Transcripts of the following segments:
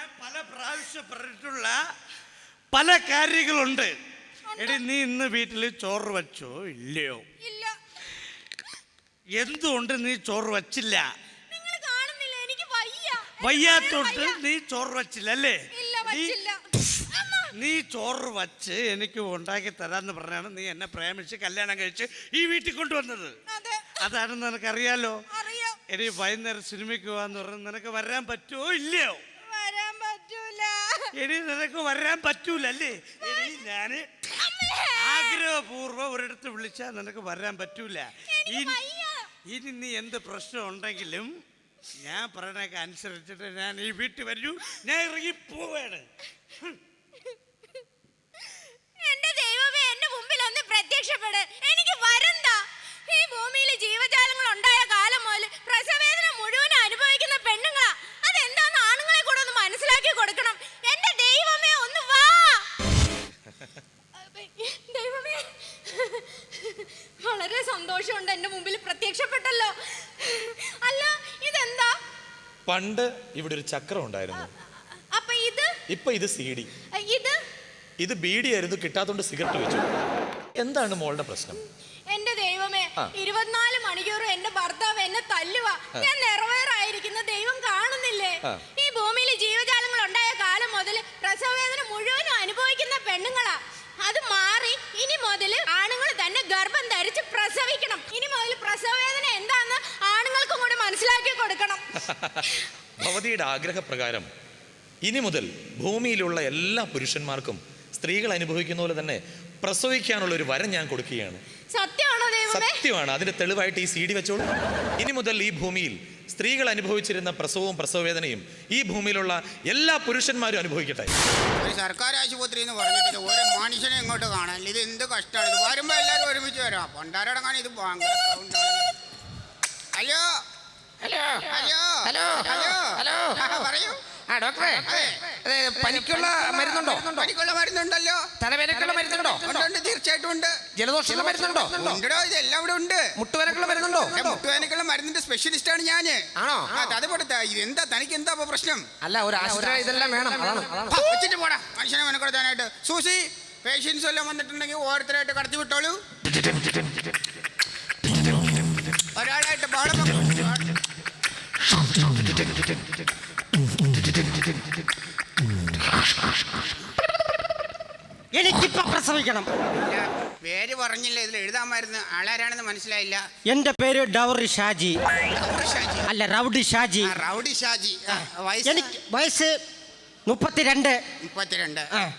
ഞാൻ പല പ്രാവശ്യം പറഞ്ഞിട്ടുള്ള പല കാര്യങ്ങളുണ്ട്. എടി നീ ഇന്ന് വീട്ടിൽ ചോറ് വച്ചോ ഇല്ലയോ? ഇല്ല. എന്തുകൊണ്ട് നീ ചോറ് വച്ചില്ല? നിങ്ങൾ കാണുന്നില്ല, എനിക്ക് വയ്യ. വയ്യാത്തോട്ട് നീ ചോറ് വച്ചില്ല അല്ലേ? ഇല്ല, വച്ചില്ല. നീ ചോറ് വച്ച് എനിക്ക് ഉണ്ടാക്കി തരാന്ന് പറഞ്ഞാണ് നീ എന്നെ പ്രേമിച്ച് കല്യാണം കഴിച്ച് ഈ വീട്ടിൽ കൊണ്ടുവന്നത്. അതാണെന്ന് നിനക്കറിയാലോ. എടി വൈകുന്നേരം സിനിമയ്ക്ക് പോവാന്ന് പറഞ്ഞ നിനക്ക് വരാൻ പറ്റുമോ ഇല്ലയോ? വരാൻ പറ്റൂല. എടി നിനക്ക് വരാൻ പറ്റൂല അല്ലേ? എടി ഞാന് ആഗ്രഹപൂർവ്വം ഒരിടത്ത് വിളിച്ചാൽ നിനക്ക് വരാൻ പറ്റൂല. ഇനി നീ എന്ത് പ്രശ്നം ഉണ്ടെങ്കിലും ഞാൻ പറയണൊക്കെ അനുസരിച്ചിട്ട് ഞാൻ ഈ വീട്ടിൽ വരൂ. ഞാൻ ഇറങ്ങി പോവാണ്. എന്റെ ദൈവമേ, എന്റെ മുമ്പിൽ ഒന്ന് പ്രത്യക്ഷപ്പെട്. എനിക്ക് വരണ്ട. ഈ ഭൂമിയിൽ ജീവജാലങ്ങൾ ഉണ്ടായ കാലം മുതൽ പ്രസവവേദന മുഴുവൻ അനുഭവിക്കുന്ന പെണ്ണുങ്ങളാ. അതെന്താന്ന് ആണുങ്ങളെ കൂടെ ഒന്ന് മനസ്സിലാക്കി കൊടുക്കണം. എന്റെ ദൈവമേ, ഒന്ന് വാ. ദൈവമേ, വളരെ സന്തോഷമുണ്ട് എന്റെ മുമ്പിൽ പ്രത്യക്ഷപ്പെട്ടല്ലോ. അല്ല, ഇതെന്താ? പണ്ട് ഇവിടെ ഒരു ചക്രം ഉണ്ടായിരുന്നു. അപ്പൊ ഇപ്പൊ ഇത് CD. ഇത് ബീഡി ആയിരുന്നു, കിട്ടാത്തോണ്ട് സിഗരറ്റ് വെച്ചു. എന്താണ് മോളുടെ പ്രശ്നം? എന്റെ ദൈവമേ, 24 മണിക്കൂറും എന്റെ ഭർത്താവ് എന്നെ തല്ലുക. ഞാൻ നിറവേറായിരിക്കുന്ന ദൈവം കാണുന്നില്ലേ? ഈ ഭൂമിയിൽ ജീവജാലങ്ങൾ ഉണ്ടായ കാലം മുതൽ പ്രസവവേദന മുഴുവനും അനുഭവിക്കുന്ന പെണ്ണുങ്ങളാ. അത് മാറി ഇനി മുതൽ ആണുങ്ങൾ തന്നെ ഗർഭം ധരിച്ച് പ്രസവിക്കണം. ഇനി മുതൽ പ്രസവവേദന എന്താന്ന് ആണുങ്ങൾക്കും കൂടി മനസ്സിലാക്കി കൊടുക്കണം. ഭവതിയുടെ ആഗ്രഹപ്രകാരം ഇനി മുതൽ ഭൂമിയിലുള്ള എല്ലാ പുരുഷന്മാർക്കും സ്ത്രീകൾ അനുഭവിക്കുന്ന പോലെ തന്നെ പ്രസവിക്കാനുള്ള ഒരു വരം ഞാൻ കൊടുക്കുകയാണ്. സത്യമാണോ ദൈവമേ? സത്യമാണ്. അതിന്റെ തെളിവായിട്ട് ഈ CD വെച്ചോളൂ. ഇനി മുതൽ ഈ ഭൂമിയിൽ സ്ത്രീകൾ അനുഭവിച്ചിരുന്ന പ്രസവവും പ്രസവവേദനയും ഈ ഭൂമിയിലുള്ള എല്ലാ പുരുഷന്മാരും അനുഭവിക്കട്ടെ. ഒരു സർക്കാർ ആശുപത്രി എന്ന് പറഞ്ഞിട്ട് ഒരു മനുഷ്യനെ ഇങ്ങോട്ട് കാണാൻ ഇത് എന്ത് കഷ്ടമാണ്. ഇത് വരുമ്പോ എല്ലാവരും ഒരുമിച്ച് വരാം. പണ്ടാരടങ്ങാൻ ഇത് ഭയങ്കര സൗണ്ടാണ്. Hello hello hello hello hello പറയൂ. ഡോക്ടറെ, പനിക്കുള്ള മരുന്നുണ്ടോ? പനിക്കുള്ള മരുന്നുണ്ടല്ലോ. തലവേദനക്കുള്ള മരുന്നുണ്ടോ? ഉണ്ട്, തീർച്ചയായിട്ടും ഉണ്ട്. ജലദോഷമുള്ള മരുന്നുണ്ടോ? ഉണ്ടോ, ഇതെല്ലാം ഇവിടെ ഉണ്ട്. മുട്ടുവേനക്കുള്ള മരുന്നുണ്ടോ? മുട്ടുവേനക്കുള്ള മരുന്നിന്റെ സ്പെഷ്യലിസ്റ്റ് ആണ് ഞാന്. ആണോ? അത് പോട്ടെ, എന്താ തനിക്ക് എന്താ പ്രശ്നം? അല്ല, ഒരു ആശുപത്രി ഇതെല്ലാം വേണം. വെച്ചിട്ട് പോടാ മനുഷ്യനെ മെനക്കെടുത്താനായിട്ട്. സൂസി, പേഷ്യൻസ് എല്ലാം വന്നിട്ടുണ്ടെങ്കിൽ ഓരോരുത്തരായിട്ട് കടത്തി വിട്ടോളൂ. ഒരാളായിട്ട് ബഹളം. എനിക്കിപ്പോ പ്രസവിക്കണം. പേര് പറഞ്ഞില്ല, ഇതിൽ എഴുതാമായിരുന്നു. ആളാരാണെന്ന് മനസ്സിലായില്ല. എന്റെ പേര് ഡൗറി ഷാജി. അല്ല, റൗഡി ഷാജി. റൗഡി ഷാജി. എനിക്ക് വയസ്സ് 32.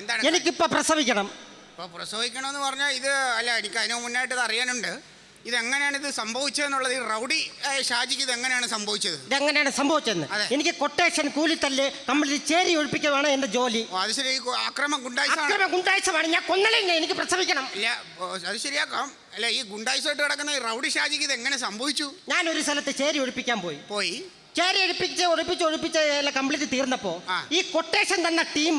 എന്താണ്? എനിക്കിപ്പോ പ്രസവിക്കണം. ഇപ്പൊ പ്രസവിക്കണമെന്ന് പറഞ്ഞാൽ ഇത് അല്ല, എനിക്ക് അതിന് മുന്നായിട്ട് ഇത് അറിയാനുണ്ട്. ഇതെങ്ങനെയാണ് ഇത് സംഭവിച്ചതെന്നുള്ളത്. ഈ റൗഡി ഷാജിക്ക് ഇത് എങ്ങനെയാണ് സംഭവിച്ചത്? ഇതെങ്ങനെയാണ് സംഭവിച്ചതെന്ന് എനിക്ക് കൊട്ടേഷൻ, കൂലിത്തല്ല്, കമ്പനി ചേരി ഒഴിപ്പിക്കുകയാണ് എന്റെ ജോലി. അത് ശരി. അക്രമം ഗുണ്ടായിസമാണ്. ഞാൻ കൊന്നളില്ല, എനിക്ക് പ്രസവിക്കണം. ഇല്ല, അത് ശരിയാക്കാം. അല്ല, ഈ ഗുണ്ടായിസമായിട്ട് കിടക്കുന്ന ഈ റൗഡി ഷാജിക്ക് ഇത് എങ്ങനെ സംഭവിച്ചു? ഞാനൊരു സ്ഥലത്ത് ചേരി ഒഴിപ്പിക്കാൻ പോയി. ചേരി ഒഴിപ്പിച്ച് എല്ലാം കംപ്ലീറ്റ് തീർന്നപ്പോ ഈ കൊട്ടേഷൻ തന്ന ടീം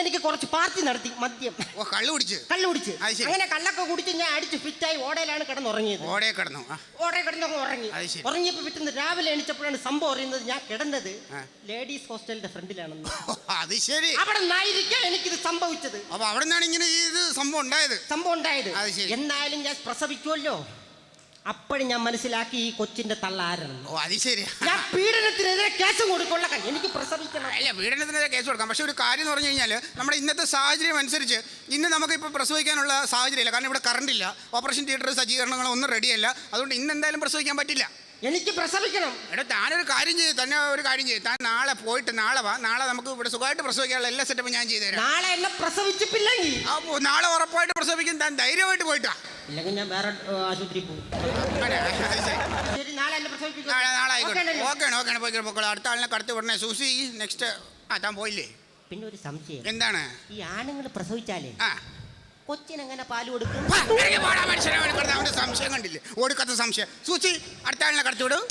എനിക്ക് കുറച്ച് പാർട്ടി നടത്തി. മദ്യം കള്ളു കുടിച്ച് അങ്ങനെ കള്ളൊക്കെ കുടിച്ച് ഞാൻ അടിച്ച് ഫിറ്റായി ഓടയിലാണ് കിടന്നുറങ്ങിയത്. ഓടയിൽ കിടന്നു ഉറങ്ങിയപ്പോ വിട്ടുന്ന രാവിലെ എണീച്ചപ്പോഴാണ് സംഭവം അറിയുന്നത്. ഞാൻ കിടന്നത് ലേഡീസ് ഹോസ്റ്റലിന്റെ ഫ്രണ്ടിലാണെന്ന്. അത് ശരി. അവിടെ നിന്നായിരിക്കാം എനിക്കിത് സംഭവിച്ചത്. അപ്പൊ അവിടെ നിന്നാണ് ഇങ്ങനെ ഇത് സംഭവം ഉണ്ടായത്. എന്നാലും ഞാൻ പ്രസവിക്കുമല്ലോ. അപ്പോഴും ഞാൻ മനസ്സിലാക്കി ഈ കൊച്ചിന്റെ തള്ളാരാണ്. അത് ശരി. ഞാൻ പീഡനത്തിനെതിരെ കേസ് കൊടുക്കുള്ള. എനിക്ക് പ്രസവിക്കണം. അല്ല, പീഡനത്തിനെതിരെ കേസ് കൊടുക്കാം. പക്ഷെ ഒരു കാര്യം എന്ന് പറഞ്ഞു കഴിഞ്ഞാൽ നമ്മുടെ ഇന്നത്തെ സാഹചര്യം അനുസരിച്ച് ഇന്ന് നമുക്കിപ്പോൾ പ്രസവിക്കാനുള്ള സാഹചര്യമില്ല. കാരണം ഇവിടെ കറണ്ട് ഇല്ല, ഓപ്പറേഷൻ തിയേറ്റർ സജ്ജീകരണങ്ങളോ ഒന്നും റെഡിയല്ല. അതുകൊണ്ട് ഇന്ന് എന്തായാലും പ്രസവിക്കാൻ പറ്റില്ല. എനിക്ക് പ്രസവിക്കണം. എടാ, താനൊരു കാര്യം ചെയ്യും. താൻ നാളെ പോയിട്ട് നാളെ വാ. നാളെ നമുക്ക് ഇവിടെ സുഖമായിട്ട് പ്രസവിക്കാനുള്ള എല്ലാ സെറ്റപ്പും ഞാൻ ചെയ്തു തരാം. നാളെ എന്നെ പ്രസവിച്ചിട്ടില്ലെങ്കിൽ അപ്പോൾ നാളെ ഉറപ്പായിട്ട് പ്രസവിക്കും. താൻ ധൈര്യമായിട്ട് പോയിട്ടാ. ഇല്ലെങ്കിൽ ഞാൻ വേറെ ആശുപത്രി പോകും. നാളെ ഓക്കെ പോയിക്കോളൂ. അടുത്ത ആളിനെ കടത്തി വിടണേ. Susie, next. താൻ പോയില്ലേ? പിന്നെ ഒരു സംശയം. എന്താണ്? ഈ ആണുങ്ങൾ പ്രസവിച്ചാലേ കൊച്ചിനെങ്ങനെ പാല് കൊടുക്കും? അവന്റെ സംശയം കണ്ടില്ലേ? ഓടിക്കത്ത സംശയം. സൂചി, അടുത്ത ആളിനെ കടത്തി വിടും.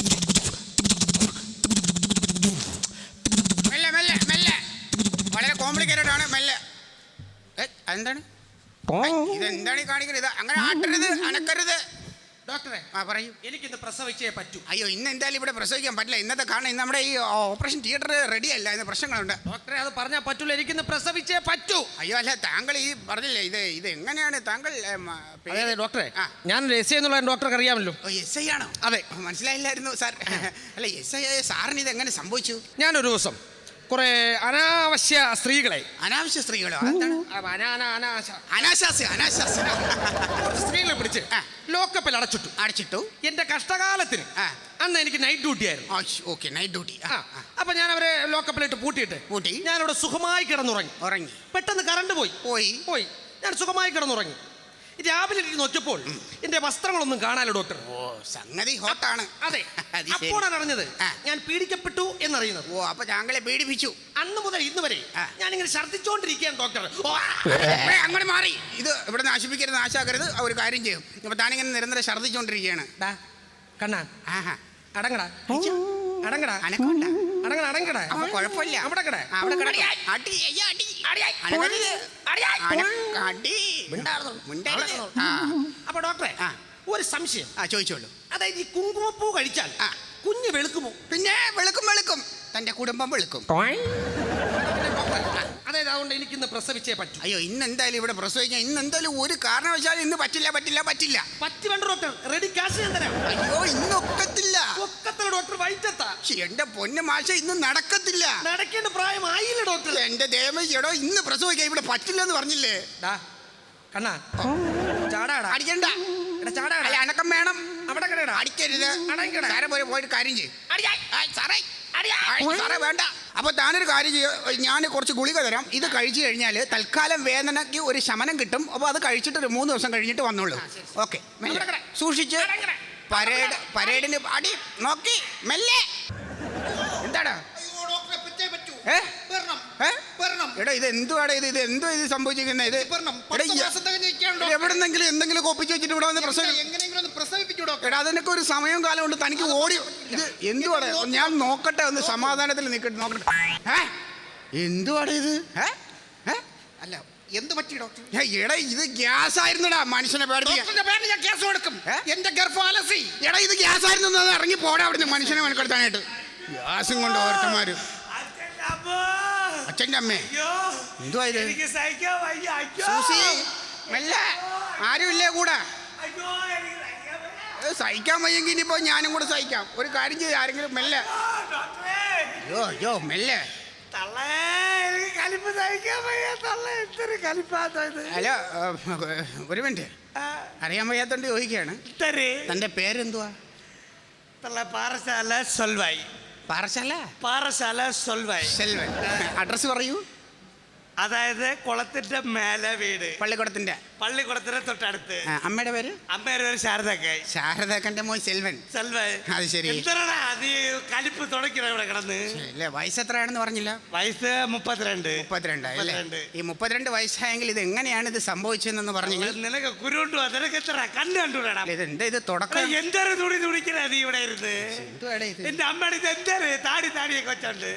മെല്ലെ മെല്ലെ മെല്ലെ. വളരെ കോംപ്ലിക്കേറ്റഡ് ആണ്. മെല്ലെ. എന്താണ് ഇതെന്താണ് ഈ കാണിക്കുന്നത്? ഇത് അങ്ങനെ ആട്ടരുത്, അനക്കരുത്. ഡോക്ടറെ പറയൂ. എനിക്കിന്ന് പ്രസവിച്ചേ പറ്റൂ. അയ്യോ, ഇന്ന് എന്തായാലും ഇവിടെ പ്രസവിക്കാൻ പറ്റില്ല. ഇന്നത്തെ കാരണം ഇന്ന് നമ്മുടെ ഈ ഓപ്പറേഷൻ തിയേറ്റർ റെഡി അല്ല, ഇന്ന് പ്രശ്നങ്ങളുണ്ട്. ഡോക്ടറെ അത് പറഞ്ഞാൽ പറ്റൂല, എനിക്കിന്ന് പ്രസവിച്ചേ പറ്റൂ. അയ്യോ അല്ല, താങ്കൾ ഈ പറഞ്ഞില്ലേ ഇത് എങ്ങനെയാണ് താങ്കൾ അതെ ഡോക്ടറെ, ഞാനൊരു എസ് ഐ എന്നുള്ള ഡോക്ടർക്ക് അറിയാമല്ലോ. എസ് ഐ ആണോ? അതെ. മനസ്സിലായില്ലായിരുന്നു സാർ. അല്ല, എസ് ഐ സാറിന് ഇത് എങ്ങനെ സംഭവിച്ചു? ഞാനൊരു ദിവസം കുറെ അനാവശ്യ സ്ത്രീകളെ അനാവശ്യ സ്ത്രീകളോ? എന്താണ് സ്ത്രീകളെ പിടിച്ച് ലോക്കപ്പിൽ അടച്ചിട്ടു. എന്റെ കഷ്ടകാലത്തിന് അന്ന് എനിക്ക് നൈറ്റ് ഡ്യൂട്ടി ആയിരുന്നു. Okay, night duty. അപ്പൊ ഞാൻ അവരെ ലോക്കപ്പിലിട്ട് പൂട്ടി ഞാനിവിടെ സുഖമായി കിടന്നുറങ്ങി. പെട്ടെന്ന് കറണ്ട് പോയി. ഞാൻ സുഖമായി കിടന്നുറങ്ങി. രാവിലെ നോക്കിയപ്പോൾ എന്റെ വസ്ത്രങ്ങളൊന്നും കാണാലോ ഡോക്ടർ. സംഗതി ഹോട്ടാണ്. അതെ, അപ്പോഴാണ് അറിഞ്ഞത് ഞാൻ പീഡിക്കപ്പെട്ടു എന്നറിയുന്നത്. അപ്പൊ താങ്കളെ പീഡിപ്പിച്ചു. അന്ന് മുതൽ ഇന്ന് വരെ ഞാനിങ്ങനെ ഛർദ്ദിച്ചോണ്ടിരിക്കുകയാണ് ഡോക്ടർ. അങ്ങനെ മാറി. ഇത് ഇവിടെ നാശിപ്പിക്കരുത്, നാശാക്കരുത്. ഒരു കാര്യം ചെയ്യും. അപ്പൊ താനിങ്ങനെ നിരന്തരം ഛർദ്ദിച്ചോണ്ടിരിക്കുകയാണ്. കണ്ണാ അടങ്ങടാ. അപ്പൊ കുഴപ്പമില്ല. അപ്പൊ ഡോക്ടറെ ഒരു സംശയം. ചോദിച്ചോളൂ. അതായത് ഈ കുങ്കുമപ്പൂ കഴിച്ചാൽ കുഞ്ഞ് വെളുക്കുമോ? പിന്നെ വെളുക്കും. തന്റെ കുടുംബം വെളുക്കും. അതായത് അതുകൊണ്ട് എനിക്കിന്ന് പ്രസവിച്ചേ പറ്റൂ. അയ്യോ, ഇന്ന് എന്തായാലും ഇവിടെ പ്രസവിക്കാം. ഇന്ന് എന്തായാലും ഒരു കാരണവശാലും ഇന്ന് പറ്റില്ല. പറ്റി വേണ്ട ഡോക്ടർ, റെഡി കാശ് ഞാൻ തരാം. അയ്യോ, ഇന്ന് ഒക്കത്തില്ല. ഡോക്ടർ വൈറ്റത്താ. എന്റെ പൊന്നു മാഷ, ഇന്ന് നടക്കത്തില്ല. നടക്കേണ്ട പ്രായമായില്ല ഡോക്ടർ. എന്റെ ദേവയ്യടോ, ഇന്ന് പ്രസവിക്കാം. ഇവിടെ പറ്റില്ലെന്ന് പറഞ്ഞില്ലേ? കണ്ണാ ചാടാടാ. അടിക്കണ്ട. ചാടാടാ. അനക്കം വേണം. അവിടെ കിടടാ. അടിക്കരുത്. സാറെ പോയിട്ട് കാര്യം ചെയ്യും. സാറേ വേണ്ട. അപ്പൊ താനൊരു കാര്യം ചെയ്യും. ഞാൻ കുറച്ച് ഗുളിക തരാം. ഇത് കഴിച്ചു കഴിഞ്ഞാൽ തൽക്കാലം വേദനയ്ക്ക് ഒരു ശമനം കിട്ടും. അപ്പൊ അത് കഴിച്ചിട്ട് ഒരു 3 ദിവസം കഴിഞ്ഞിട്ട് വന്നോളൂ. ഓക്കെ, സൂക്ഷിച്ച്. പരേഡിന് അടി നോക്കി മെല്ലെ. എന്താടാ എടാ, ഇത് എന്തുവാടാ? ഇത് എന്തോ ഇത് സംഭവിച്ചിരിക്കുന്നത്? ഇത് എവിടെന്നെങ്കിലും എന്തെങ്കിലും കൊപ്പിച്ച് വെച്ചിട്ട് ഇവിടെ വന്ന് പ്രസവിപ്പിച്ചൂടോ? എടാ, അതിനൊക്കെ ഒരു സമയവും കാലം ഉണ്ട്. തനിക്ക് ഓടി. ഇത് എന്തുവാടാ? ഞാൻ നോക്കട്ടെ, ഒന്ന് സമാധാനത്തിൽ നോക്കട്ടെ. എന്തുവാടാ ഇത്? അല്ല, എന്ത് പറ്റി ഡോക്ടർ? എടാ, ഇത് ഗ്യാസ് ആയിരുന്നടാ. മനുഷ്യനെ പേടിപ്പിക്കാൻ ഞാൻ ഗ്യാസ് കൊടുക്കും. എന്റെ ഗർഭം അലസി. എടാ, ഇത് ഗ്യാസ് ആയിരുന്നു. ഇറങ്ങി പോടാ അവിടുന്ന്. മനുഷ്യനെ മെനക്കെടുത്താനായിട്ട് ഗ്യാസും കൊണ്ട് ഓരോരുത്തന്മാര്. അച്ഛൻ്റെ അമ്മേ, എന്തുവാ ഇത്? സൂസി, മെല്ലെ. ആരുമില്ലേ കൂടെ? സഹിക്കാൻ വയ്യെങ്കിൽ ഇനിയിപ്പോ ഞാനും കൂടെ സഹിക്കാം. ഒരു കാര്യം ചെയ്ത് ആരെങ്കിലും മെല്ലെ. അയ്യോ മെല്ലെ. ഹലോ, ഒരു മിനിറ്റ്. അറിയാൻ വയ്യാത്തോണ്ട് ചോദിക്കുകയാണ്. തന്റെ പേരെന്തുവാ? പാറശാല സൊൽവായി. സെൽവൻ. അഡ്രസ് പറയൂ. അതായത് കുളത്തിന്റെ മേലെ വീട്. പള്ളിക്കുളത്തിന്റെ തൊട്ടടുത്ത്. അമ്മയുടെ പേര്? അമ്മയുടെ പേര് ശാരദക്കായി. ശാരദക്കന്റെ മോൻ സെൽവൻ. അത് ശരി. എന്താണ് അത് കലിപ്പ് തുടക്കണ ഇവിടെ കിടന്ന്? വയസ്സ് എത്രയാണെന്ന് പറഞ്ഞില്ല? വയസ്സ് 32. ഈ 32 വയസ്സായെങ്കിൽ ഇത് എങ്ങനെയാണ് ഇത് സംഭവിച്ചതെന്ന് പറഞ്ഞെങ്കിൽ നിനക്ക് കുരുണ്ടു. നിനക്ക് എത്ര കണ്ണ് കണ്ടുവിടാ? ഇതെന്താ ഇത് തുടക്കം? എന്തൊരു തുണിക്കണ നീ ഇവിടെ ഇരുന്ന്? എന്റെ അമ്മയുടെ ഇത് എന്തൊരു താടിയൊക്കെ വെച്ചോണ്ട്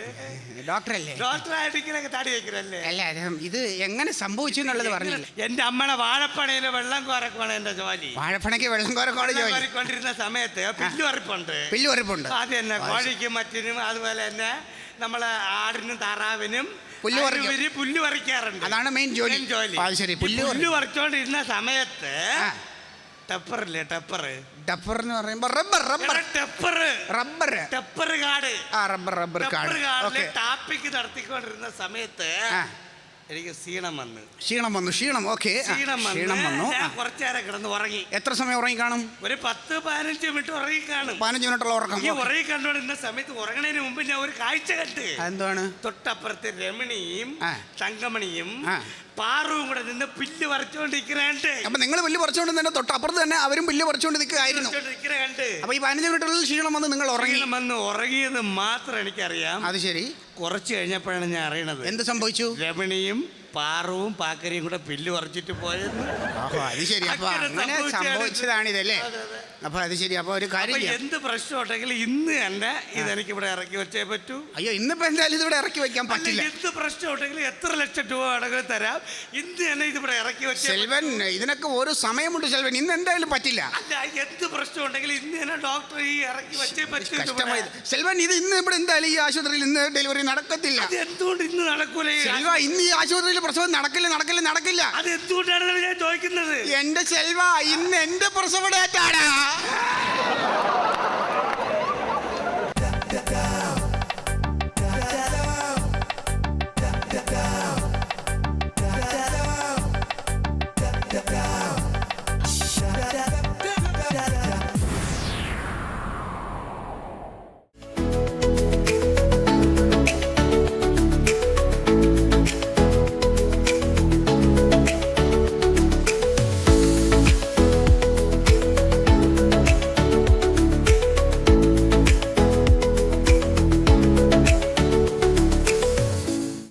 ഡോക്ടറല്ലേ? ഡോക്ടറായിട്ട് താടി വെക്കുന്നല്ലേ? അല്ല, ഇത് എങ്ങനെ സംഭവിച്ചു എന്നുള്ളത് പറഞ്ഞില്ല. എന്റെ അമ്മയുടെ വാഴപ്പണയില് വെള്ളം കോരക്കാണ് എന്റെ ജോലി. വാഴപ്പണയ്ക്ക് വെള്ളം കോരിക്കൊണ്ടിരുന്ന സമയത്ത് പില്ലുവറിപ്പുണ്ട്. അത് തന്നെ കോഴിക്കും മറ്റിനും അതുപോലെ തന്നെ നമ്മളെ ആടിനും താറാവിനും പുല്ല് പറിക്കാറുണ്ട്. അതാണ് മെയിൻ ജോലി. പുല്ല് പറിച്ചോണ്ടിരുന്ന സമയത്ത് ടപ്പർ എന്ന് പറയുമ്പോ റബ്ബർ കാട് ടാപ്പിക്ക് നടത്തിക്കൊണ്ടിരുന്ന സമയത്ത് എനിക്ക് ക്ഷീണം വന്നു. കുറച്ചേരം കിടന്ന് ഉറങ്ങി. എത്ര സമയം ഉറങ്ങി കാണും? ഒരു 10-15 മിനിറ്റ് ഉറങ്ങി കാണും. 15 മിനിറ്റുള്ള ഉറക്കം. ഈ ഉറങ്ങി കണ്ടുകൊണ്ടിരുന്ന സമയത്ത് ഉറങ്ങണതിന് മുമ്പ് ഞാൻ ഒരു കാഴ്ച കണ്ട്. എന്താണ്? തൊട്ടപ്പുറത്ത് രമണിയും തങ്കമണിയും പാറുവും കൂടെ നിന്ന് പുല്ല് പറിച്ചുകൊണ്ടിരിക്കുന്നുണ്ട്. അപ്പൊ നിങ്ങൾ പുല്ല് പറിച്ചുകൊണ്ട് തന്നെ തൊട്ടപ്പുറത്ത് തന്നെ അവരും പുല്ല് പറിച്ചുകൊണ്ട് നിൽക്കുകയായിരുന്നു. അപ്പൊ ഈ 15 മിനിറ്റുള്ളിൽ ക്ഷീണം വന്ന് നിങ്ങൾ ഉറങ്ങിയത് മാത്രം എനിക്കറിയാം. അത് ശരി. കുറച്ച് കഴിഞ്ഞപ്പോഴാണ് ഞാൻ അറിയണത് എന്ത് സംഭവിച്ചു. രമണിയും പാറുവും പാക്കരിയും കൂടെ പുല്ല് പറിച്ചിട്ട് പോയത്. അത് ശരി. അപ്പൊ അങ്ങനെ സംഭവിച്ചതാണിതല്ലേ? അപ്പൊ അത് ശരി. അപ്പൊ ഒരു കാര്യം അപ്പൊ ചെയ്യാം. എന്ത് പ്രശ്നം ഉണ്ടെങ്കിൽ ഇന്ന് തന്നെ ഇതെനിക്ക് ഇവിടെ ഇറക്കി വെച്ചേ പറ്റൂ. അയ്യോ ഇന്നിപ്പോ എന്തായാലും ഇതിവിടെ ഇറക്കി വെക്കാൻ പറ്റില്ല. അല്ല, എന്ത് പ്രശ്നം ഉണ്ടെങ്കിൽ എത്ര ലക്ഷം രൂപ വേണമെങ്കിലും തരാം. ഇന്ന് തന്നെ ഇതിവിടെ ഇറക്കി വെച്ചേ സെൽവൻ, ഇതിനൊക്കെ ഓരോ സമയമുണ്ട് സെൽവൻ. ഇന്ന് എന്തായാലും പറ്റില്ല. അല്ല, എന്ത് പ്രശ്നം ഉണ്ടെങ്കിൽ ഇന്ന് തന്നെ ഡോക്ടർ ഈ ഇറക്കി വെച്ചേ പറ്റൂ. കഷ്ടമായി സെൽവൻ. ഇത് ഇന്ന് ഇവിടെ എന്തായാലും ഈ ആശുപത്രിയിൽ ഇന്ന് ഡെലിവറി നടക്കത്തില്ല. അത് എന്തുകൊണ്ട് ഇന്ന് നടക്കൂല? സെൽവ, ഇന്ന് ഈ ആശുപത്രിയിൽ പ്രസവം നടക്കില്ല. അത് എന്തുകൊണ്ടാണ് ഞാൻ ചോദിക്കുന്നത്? എന്റെ സെൽവ, ഇന്ന് എന്റെ പ്രസവ ഡേറ്റാണ്.